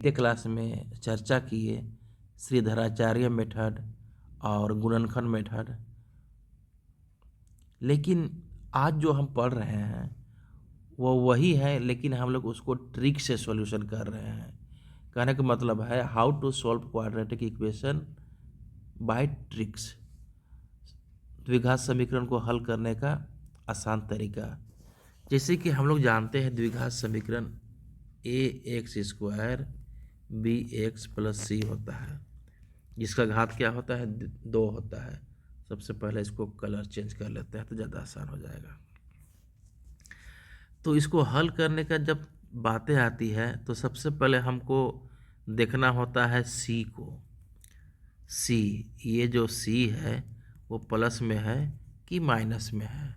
पिछले क्लास में चर्चा किए श्रीधराचार्य मेथड और गुणनखंड मेथड। लेकिन आज जो हम पढ़ रहे हैं वो वही है, लेकिन हम लोग उसको ट्रिक से सॉल्यूशन कर रहे हैं। कहने का मतलब है how to solve quadratic equation by tricks. द्विघात समीकरण को हल करने का आसान तरीका। जैसे कि हम लोग जानते हैं द्विघात समीकरण A X square B X plus C होता है, जिसका घात क्या होता है, 2 होता है। सबसे पहले इसको कलर चेंज कर लेते हैं तो ज़्यादा आसान हो जाएगा। तो इसको हल करने का जब बातें आती है तो सबसे पहले हमको देखना होता है सी को। सी, ये जो सी है वो प्लस में है कि माइनस में है।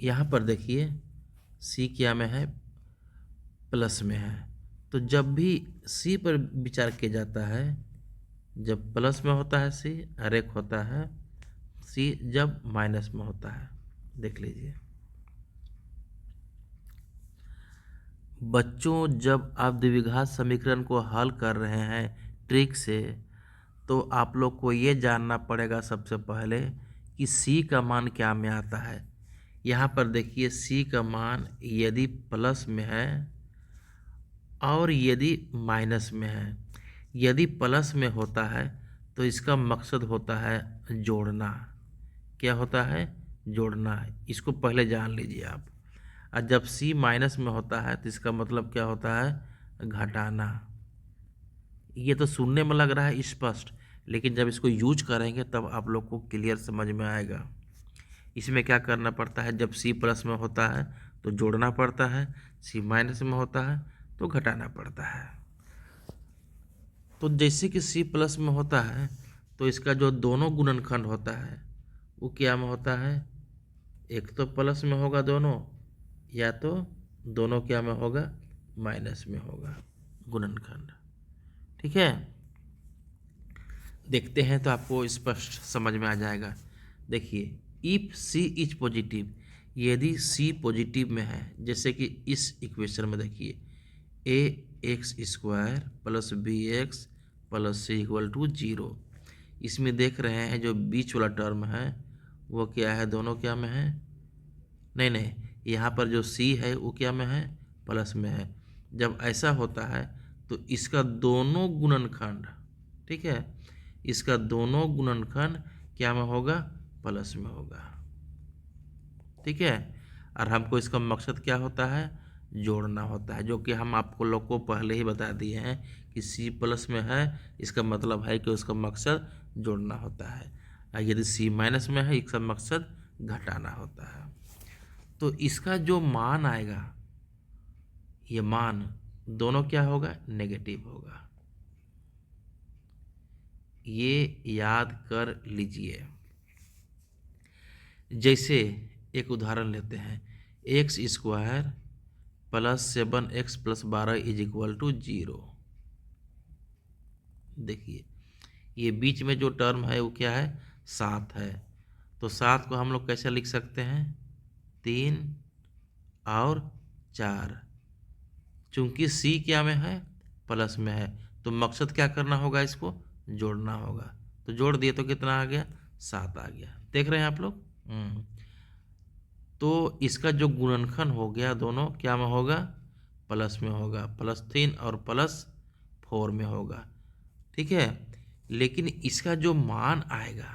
यहाँ पर देखिए सी क्या में है, प्लस में है। तो जब भी सी पर विचार किया जाता है, जब प्लस में होता है सी, और एक होता है सी जब माइनस में होता है। देख लीजिए बच्चों, जब आप द्विघात समीकरण को हल कर रहे हैं ट्रिक से, तो आप लोग को ये जानना पड़ेगा सबसे पहले कि सी का मान क्या में आता है। यहाँ पर देखिए सी का मान यदि प्लस में है और यदि माइनस में है। यदि प्लस में होता है तो इसका मकसद होता है जोड़ना। क्या होता है? जोड़ना है। इसको पहले जान लीजिए आप। और जब सी माइनस में होता है तो इसका मतलब क्या होता है? घटाना। ये तो सुनने में लग रहा है स्पष्ट, लेकिन जब इसको यूज करेंगे तब आप लोग को क्लियर समझ में आएगा। इसमें क्या करना पड़ता है, जब सी प्लस में होता है तो जोड़ना पड़ता है, सी माइनस में होता है तो घटाना पड़ता है। तो जैसे कि सी प्लस में होता है तो इसका जो दोनों गुणनखंड होता है वो क्या में होता है, एक तो प्लस में होगा दोनों, या तो दोनों क्या में होगा, माइनस में होगा गुणनखंड। ठीक है, देखते हैं तो आपको स्पष्ट समझ में आ जाएगा। देखिए इफ सी इज पॉजिटिव, यदि सी पॉजिटिव में है, जैसे कि इस इक्वेशन में देखिए A X square plus B X plus C equal to 0। इसमें देख रहे हैं जो बीच वाला टर्म है वो क्या है, दोनों क्या में है, नहीं नहीं, यहाँ पर जो सी है वो क्या में है, प्लस में है। जब ऐसा होता है तो इसका दोनों गुणनखंड, ठीक है, इसका दोनों गुणनखंड क्या में होगा, प्लस में होगा। ठीक है, और हमको इसका मकसद क्या होता है, जोड़ना होता है, जो कि हम आपको लोग को पहले ही बता दिए हैं कि सी प्लस में है, इसका मतलब है कि उसका मकसद जोड़ना होता है। और यदि सी माइनस में है, इसका मकसद घटाना होता है। तो इसका जो मान आएगा, ये मान दोनों क्या होगा, नेगेटिव होगा। ये याद कर लीजिए। जैसे एक उदाहरण लेते हैं, x square plus 7x plus 12 is equal to 0। देखिए ये बीच में जो टर्म है वो क्या है, 7 है। तो 7 को हम लोग कैसे लिख सकते हैं, 3 और 4। चूंकि सी क्या में है, प्लस में है, तो मकसद क्या करना होगा, इसको जोड़ना होगा। तो जोड़ दिए तो कितना आ गया, 7 आ गया। देख रहे हैं आप लोग। तो इसका जो गुणनखंड हो गया दोनों क्या में होगा, प्लस में होगा, +3 और +4 में होगा। ठीक है, लेकिन इसका जो मान आएगा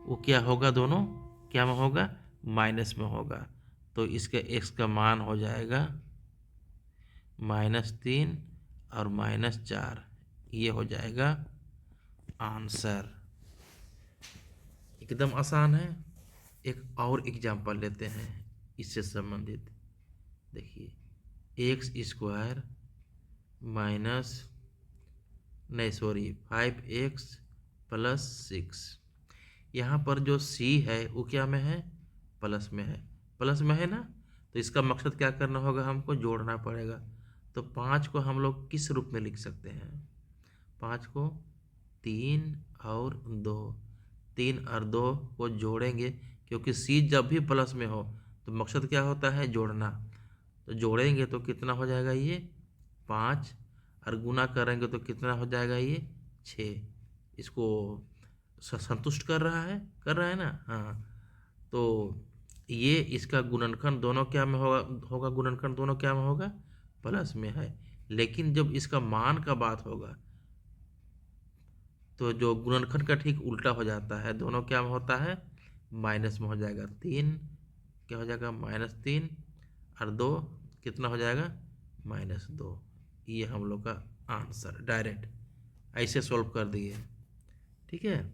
वो क्या होगा, दोनों क्या में होगा, माइनस में होगा। तो इसके एक्स का मान हो जाएगा -3 और -4। ये हो जाएगा आंसर। एकदम आसान है। एक और एग्जांपल लेते हैं इससे संबंधित। देखिए एक्स स्क्वायर माइनस, नहीं सॉरी, 5x प्लस 6। यहाँ पर जो c है वो क्या में है, प्लस में है। प्लस में है ना, तो इसका मकसद क्या करना होगा, हमको जोड़ना पड़ेगा। तो 5 को हम लोग किस रूप में लिख सकते हैं, 5 को 3 और 2, 3 और 2 को जोड़ेंगे, क्योंकि c जब भी प्लस में हो तो मकसद क्या होता है, जोड़ना। तो तो जोड़ेंगे तो कितना हो जाएगा ये 5, और गुना करेंगे तो कितना हो जाएगा ये 6। इसको संतुष्ट कर रहा है ना। हाँ, तो ये इसका गुणनखंड दोनों क्या में होगा गुणनखंड दोनों क्या में होगा, प्लस में है। लेकिन जब इसका मान का बात होगा तो जो गुणनखंड का ठीक उल्टा हो जाता है, दोनों क्या में होता है, माइनस में हो जाएगा। 3 क्या हो जाएगा, -3, और 2 कितना हो जाएगा, -2। ये हम लोग का आंसर डायरेक्ट ऐसे सॉल्व कर दिए। ठीक है,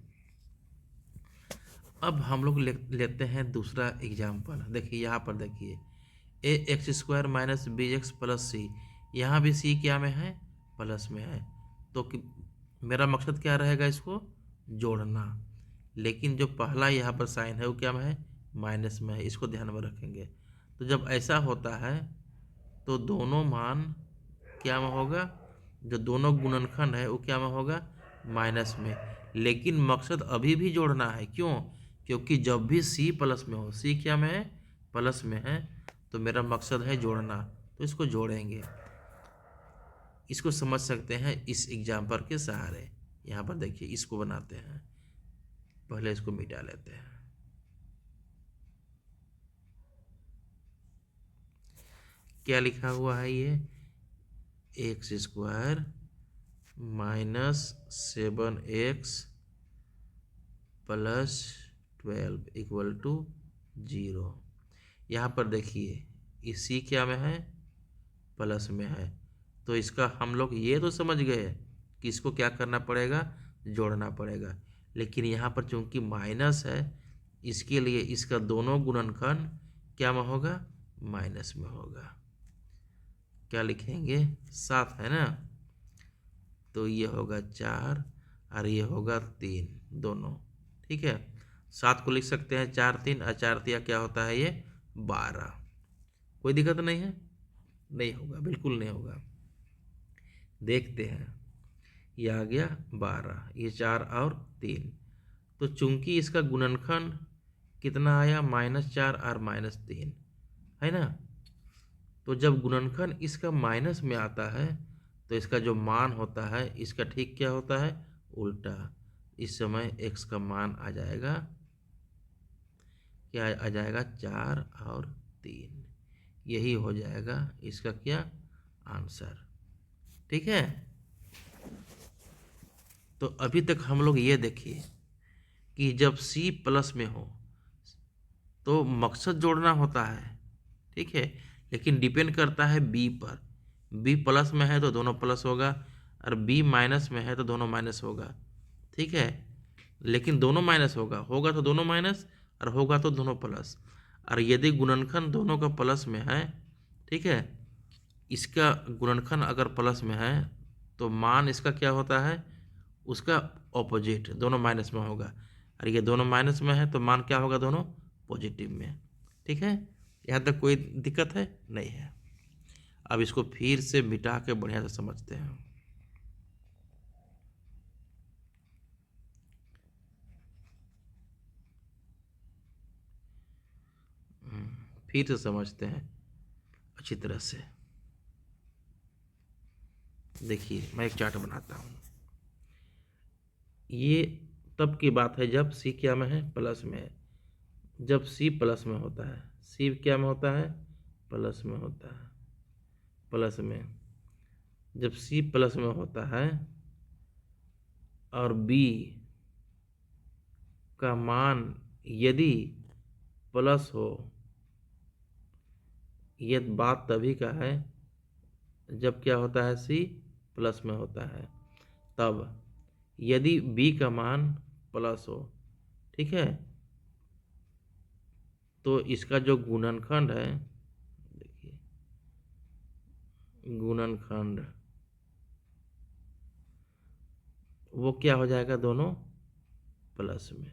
अब हम लोग लेते हैं दूसरा एग्जाम्पल। देखिए यहाँ पर देखिए, ax² - bx + c, यहाँ भी c क्या में है, प्लस में है। तो मेरा मकसद क्या रहेगा, इसको जोड़ना। लेकिन जो पहला यहाँ पर साइन है वो क्या में है, माइनस में है। इसको ध्यान में रखेंगे। तो जब ऐसा होता है तो दोनों मान क्या में होगा, जो दोनों गुणनखंड है वो क्या में होगा, माइनस में। लेकिन मकसद अभी भी जोड़ना है। क्यों, क्योंकि जब भी c प्लस में हो, c क्या में है, प्लस में है, तो मेरा मकसद है जोड़ना। तो इसको जोड़ेंगे। इसको समझ सकते हैं इस एग्जाम्पल के सहारे। यहाँ पर देखिए, इसको बनाते हैं। पहले इसको मिटा लेते हैं। क्या लिखा हुआ है ये, x² - 7x + 12 = 0। यहाँ पर देखिए, इसी क्या में है, प्लस में है। तो इसका हम लोग ये तो समझ गए कि इसको क्या करना पड़ेगा, जोड़ना पड़ेगा। लेकिन यहाँ पर चूंकि माइनस है, इसके लिए इसका दोनों गुणनखंड क्या में होगा, माइनस में होगा। क्या लिखेंगे, 7 है ना, तो ये होगा 4 और ये होगा 3 दोनों। ठीक है, 7 को लिख सकते हैं 4 3, और 4 3 क्या होता है ये 12। कोई दिक्कत नहीं है, नहीं होगा, बिल्कुल नहीं होगा। देखते हैं, ये आ गया 12, ये 4 और 3। तो चूंकि इसका गुणनखंड कितना आया, -4 और -3 है ना। तो जब गुणनखंड इसका माइनस में आता है तो इसका जो मान होता है इसका ठीक क्या होता है, उल्टा। इस समय x का मान आ जाएगा, क्या आ जाएगा, 4 और 3। यही हो जाएगा इसका क्या, आंसर। ठीक है, तो अभी तक हम लोग ये देखिए कि जब c प्लस में हो तो मकसद जोड़ना होता है। ठीक है, लेकिन डिपेंड करता है b पर। b प्लस में है तो दोनों प्लस होगा, और b माइनस में है तो दोनों माइनस होगा। ठीक है, लेकिन दोनों माइनस होगा तो दोनों माइनस, और होगा तो दोनों प्लस। और यदि गुणनखंड दोनों का प्लस में है, ठीक है, इसका गुणनखंड अगर प्लस में है तो मान इसका क्या होता है, उसका ऑपोजिट, दोनों माइनस में होगा। और ये दोनों माइनस में है तो मान क्या होगा, दोनों पॉजिटिव में। ठीक है, यहाँ तक कोई दिक्कत है, नहीं है। अब इसको फिर से मिटा के बढ़िया से समझते हैं। फिर से समझते हैं अच्छी तरह से। देखिए, मैं एक चार्ट बनाता हूँ। ये तब की बात है जब सी क्या में है, प्लस में है। जब सी प्लस में होता है, सी क्या में होता है, प्लस में होता है, प्लस में। जब सी प्लस में होता है और बी का मान यदि प्लस हो, ये बात तभी का है जब क्या होता है, सी प्लस में होता है। तब यदि बी का मान प्लस हो, ठीक है, तो इसका जो गुणनखंड है, देखिए गुणनखंड वो क्या हो जाएगा, दोनों प्लस में।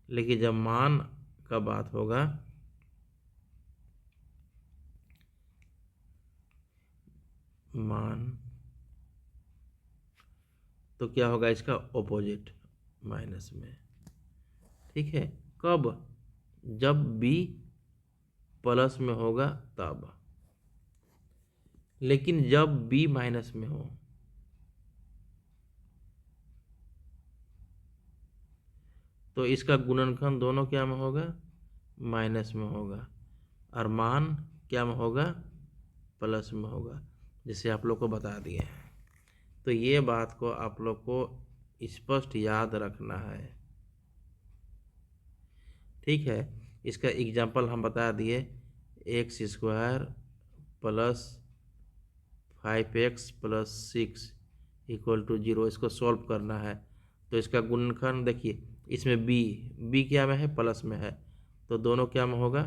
लेकिन जब मान का बात होगा, मान, तो क्या होगा, इसका ऑपोजिट, माइनस में। ठीक है, कब, जब बी प्लस में होगा तब। लेकिन जब b माइनस में हो तो इसका गुणनखंड दोनों क्या में होगा, माइनस में होगा, और मान क्या में होगा, प्लस में होगा, जिसे आप लोग को बता दिए हैं। तो ये बात को आप लोग को स्पष्ट याद रखना है, ठीक है। इसका एग्जाम्पल हम बता दिए, x square plus 5x plus 6 equal to 0। इसको सॉल्व करना है तो इसका गुणनखंड देखिए, इसमें b क्या में है, प्लस में है, तो दोनों क्या में होगा,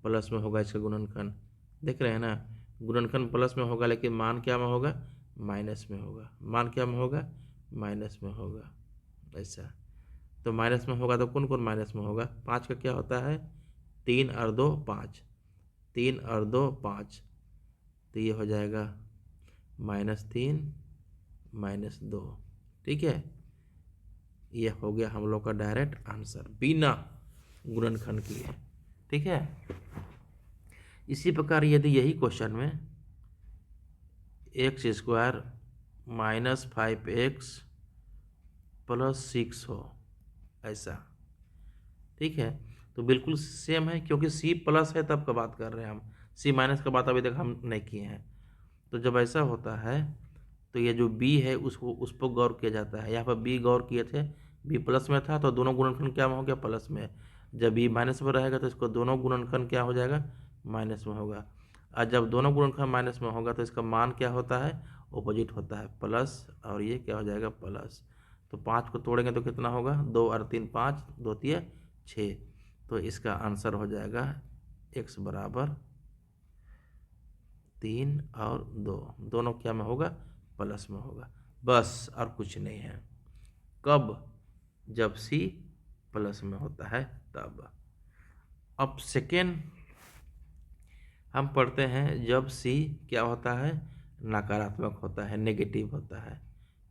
प्लस में होगा इसका गुणनखंड। देख रहे हैं ना, गुणनखंड प्लस में होगा लेकिन मान क्या में होगा, माइनस में होगा। मान क्या में होगा, माइनस में होगा, ऐसा। तो माइनस में होगा तो कौन कौन माइनस में होगा, 5 का क्या होता है, 3 और 2 5, 3 और 2 5, तो ये हो जाएगा -3 -2, ठीक है। ये हो गया हम लोग का डायरेक्ट आंसर बिना गुणनखंड किए, ठीक है। इसी प्रकार यदि यही क्वेश्चन में एक्स स्क्वायर -5x प्लस 6 हो, ऐसा, ठीक है, तो बिल्कुल सेम है, क्योंकि सी प्लस है तब का बात कर रहे हैं हम, सी माइनस का बात अभी तक हम नहीं किए हैं। तो जब ऐसा होता है तो ये जो बी है उसको उस पर गौर किया जाता है। यहाँ पर बी गौर किए थे, बी प्लस में था तो दोनों गुणनखंड क्या हो गया, प्लस में। जब बी माइनस में रहेगा तो इसको दोनों गुणनखंड क्या हो जाएगा, माइनस में होगा। और जब दोनों गुणनखंड माइनस में होगा तो इसका मान क्या होता है, ऑपोजिट होता है, प्लस, और ये क्या हो जाएगा, प्लस। तो 5 को तोड़ेंगे तो कितना होगा, 2 और 3 5, 2 3 6। तो इसका आंसर हो जाएगा x बराबर 3 और 2, दोनों क्या में होगा, प्लस में होगा, बस और कुछ नहीं है। कब, जब c प्लस में होता है तब। अब सेकेंड हम पढ़ते हैं जब c क्या होता है, नकारात्मक होता है, नेगेटिव होता है,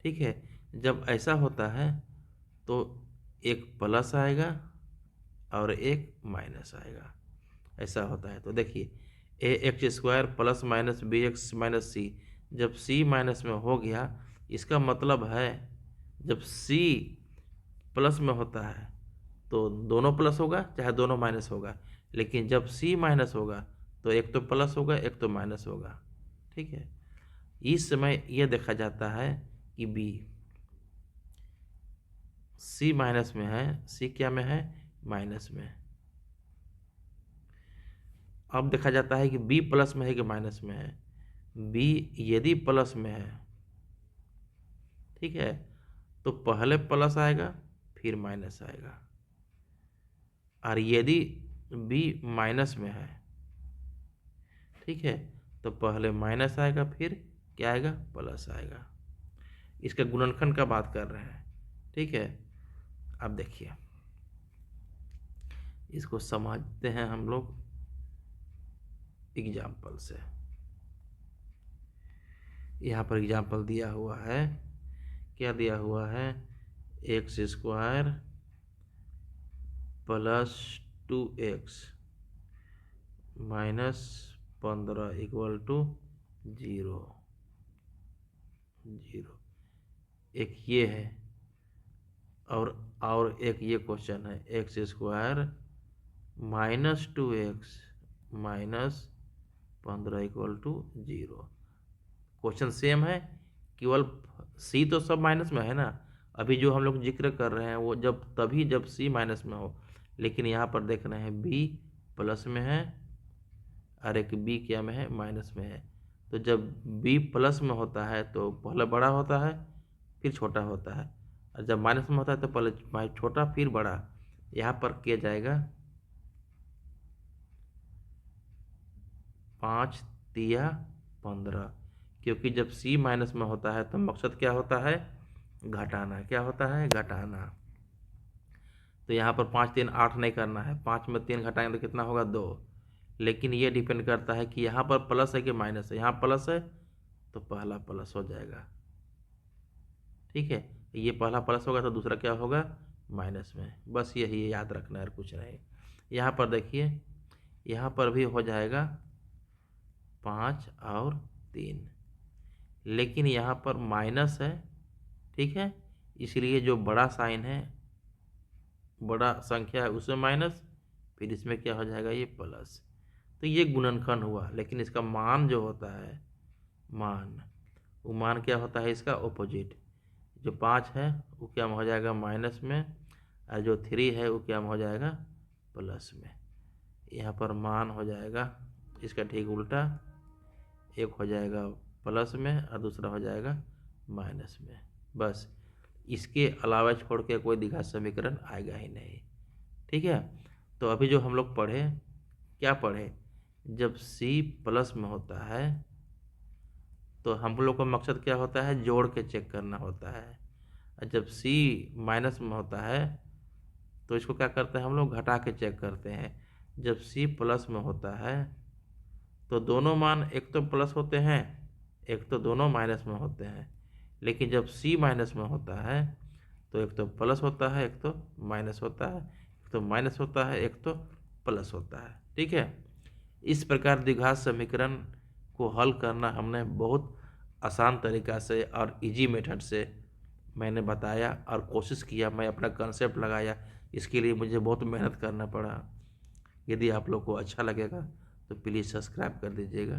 ठीक है। जब ऐसा होता है तो एक प्लस आएगा और एक माइनस आएगा, ऐसा होता है। तो देखिए ax² plus minus bx minus C, जब c माइनस में हो गया, इसका मतलब है जब c प्लस में होता है तो दोनों प्लस होगा चाहे दोनों माइनस होगा, लेकिन जब c माइनस होगा तो एक तो प्लस होगा एक तो माइनस होगा, ठीक है। इस समय यह देखा जाता है कि b c माइनस में है, c क्या में है, माइनस में। अब देखा जाता है कि b प्लस में है कि माइनस में है। b यदि प्लस में है, ठीक है, तो पहले प्लस आएगा फिर माइनस आएगा, और यदि b माइनस में है, ठीक है, तो पहले माइनस आएगा फिर क्या आएगा, प्लस आएगा। इसका गुणनखंड का बात कर रहे हैं, ठीक है। अब देखिए इसको समझते हैं हम लोग एग्जाम्पल से। यहाँ पर एग्जाम्पल दिया हुआ है, क्या दिया हुआ है, x² plus 2x minus 15 equal to 0। एक ये है, और एक ये क्वेश्चन है, x² minus 2x minus 15 equal to 0। Question same है, केवल सी तो सब माइनस में है ना। अभी जो हम लोग जिक्र कर रहे हैं वो जब सी माइनस में हो, लेकिन यहाँ पर देख रहे हैं बी प्लस में है और एक बी क्या में है, माइनस में है। तो जब बी प्लस में होता है तो पहले बड़ा होता है फिर छोटा होता है, और जब माइनस में होता है तो पहले छोटा फिर बड़ा। यहाँ पर किया जाएगा 5 तिया 15, क्योंकि जब c माइनस में होता है तो मकसद क्या होता है, घटाना। क्या होता है, घटाना। तो यहाँ पर 5 3 8 नहीं करना है, 5 में 3 घटाएंगे तो कितना होगा, 2। लेकिन ये डिपेंड करता है कि यहाँ पर प्लस है कि माइनस है। यहाँ प्लस है तो पहला प्लस हो जाएगा, ठीक है। ये पहला प्लस होगा तो दूसरा क्या होगा, माइनस में। बस यही याद रखना है, कुछ नहीं। यहाँ पर देखिए यहाँ पर भी हो जाएगा 5 और 3, लेकिन यहाँ पर माइनस है, ठीक है, इसलिए जो बड़ा साइन है, बड़ा संख्या है उसमें माइनस, फिर इसमें क्या हो जाएगा, ये प्लस। तो ये गुणनखंड हुआ, लेकिन इसका मान जो होता है, मान, वो मान क्या होता है इसका ऑपोजिट। जो 5 है वो क्या हो जाएगा माइनस में, और जो 3 है वो क्या हो जाएगा प्लस में। यहाँ पर मान हो जाएगा इसका ठीक उल्टा, एक हो जाएगा प्लस में और दूसरा हो जाएगा माइनस में। बस इसके अलावा छोड़ के कोई द्विघात समीकरण आएगा ही नहीं, ठीक है। तो अभी जो हम लोग पढ़े, क्या पढ़े, जब c प्लस में होता है तो हम लोग का मकसद क्या होता है, जोड़ के चेक करना होता है। और जब c माइनस में होता है तो इसको क्या करते हैं हम लोग, घटा के चेक करते हैं। जब c प्लस में होता है तो दोनों मान एक तो प्लस होते हैं, एक तो दोनों माइनस में होते हैं। लेकिन जब c माइनस में होता है तो एक तो प्लस होता है, एक तो माइनस होता है, एक तो माइनस होता है, एक तो प्लस होता है, ठीक है। इस प्रकार द्विघात समीकरण को हल करना हमने बहुत आसान तरीका से और इजी मेथड से मैंने बताया और कोशिश किया, मैं अपना कंसेप्ट लगाया। इसके लिए मुझे बहुत मेहनत करना पड़ा। यदि आप लोग को अच्छा लगेगा तो प्लीज़ सब्सक्राइब कर दीजिएगा।